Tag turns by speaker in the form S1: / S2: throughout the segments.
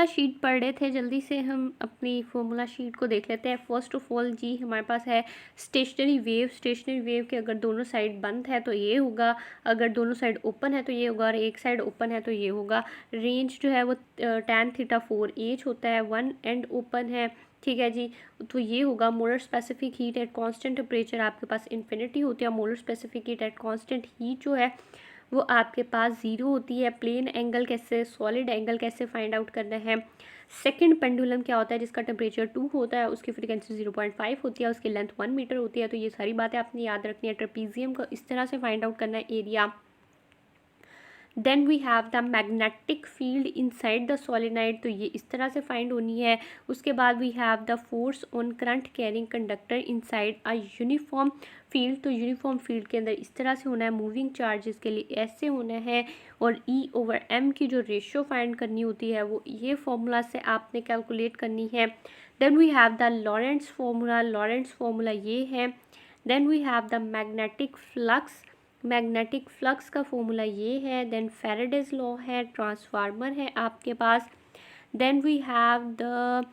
S1: Formula sheet पढ़ रहे थे, जल्दी से हम अपनी फॉर्मूला शीट को देख लेते हैं। फर्स्ट ऑफ ऑल जी हमारे पास है स्टेशनरी वेव के अगर दोनों साइड बंद है तो ये होगा, अगर दोनों साइड ओपन है तो ये होगा, और एक साइड ओपन है तो ये होगा। रेंज जो है वो tan थीटा 4h होता है, वन एंड ओपन है, ठीक है जी। तो ये होगा molar specific heat at constant temperature आपके पास इन्फिनिटी होती है। Molar specific heat at constant heat जो है वो आपके पास 0 होती है। प्लेन एंगल कैसे, सॉलिड एंगल कैसे फाइंड आउट करना है। सेकंड पेंडुलम क्या होता है, जिसका टेम्परेचर 2 होता है, उसकी फ्रीक्वेंसी 0.5 होती है, उसकी लेंथ 1 मीटर होती है। तो ये सारी बातें आपने याद रखनी है। ट्रेपीजियम को इस तरह से फाइंड आउट करना है area. Then we have the magnetic field inside the solenoid, तो ये इस तरह से फाइंड होनी है। उसके बाद we have the force on current carrying conductor inside a uniform field, तो यूनिफॉर्म फील्ड के अंदर इस तरह से होना है। मूविंग चार्जेस के लिए ऐसे होना है। और E/m की जो रेशियो फाइंड करनी होती है वो ये फॉर्मूला से आपने कैलकुलेट करनी है। Then we have the Lorentz formula ये है। Then we have the magnetic flux का फॉर्मूला ये है। देन फैराडेज लॉ है, ट्रांसफार्मर है आपके पास। Then we have the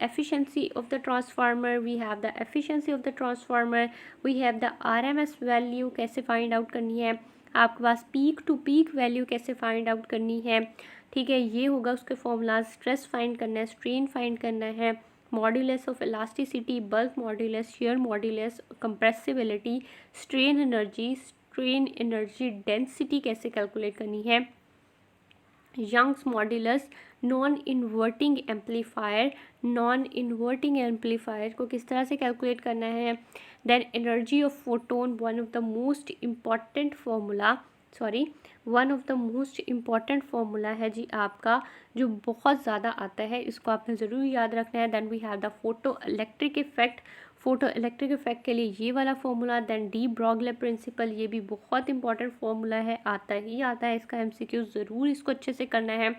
S1: efficiency of the transformer, we have the efficiency of the transformer, we have the RMS value कैसे find out करनी है, आपके पास पीक टू पीक वैल्यू कैसे फाइंड आउट करनी है, ठीक है। ये होगा उसके फॉर्मूला। स्ट्रेस फाइंड करना है, स्ट्रेन फाइंड करना है, modulus of elasticity, bulk modulus, shear modulus, compressibility, strain energy density कैसे कैलकुलेट करनी है, Young's modulus, non inverting amplifier को किस तरह से कैलकुलेट करना है। Then energy of photon, one of the most important formula है जी आपका, जो बहुत ज़्यादा आता है, इसको आपने ज़रूर याद रखना है। Then we have the photo electric effect के लिए ये वाला formula. Then de Broglie principle, ये भी बहुत इंपॉर्टेंट फॉर्मूला है, आता है इसका MCQ, ज़रूर इसको अच्छे से करना है।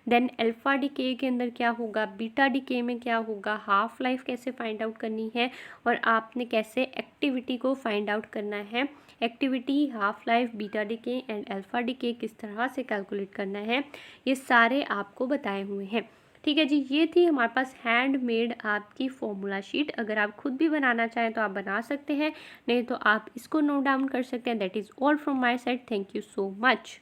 S1: देन अल्फा डीके के अंदर क्या होगा, बीटा डीके में क्या होगा, हाफ लाइफ कैसे फाइंड आउट करनी है, और आपने कैसे एक्टिविटी को फाइंड आउट करना है। Activity, half life, beta decay and alpha decay किस तरह से कैलकुलेट करना है, ये सारे आपको बताए हुए हैं, ठीक है जी। ये थी हमारे पास हैंडमेड आपकी फॉर्मूला शीट। अगर आप खुद भी बनाना चाहें तो आप बना सकते हैं, नहीं तो आप इसको नोट डाउन कर सकते हैं। That is all from my side. Thank you so much.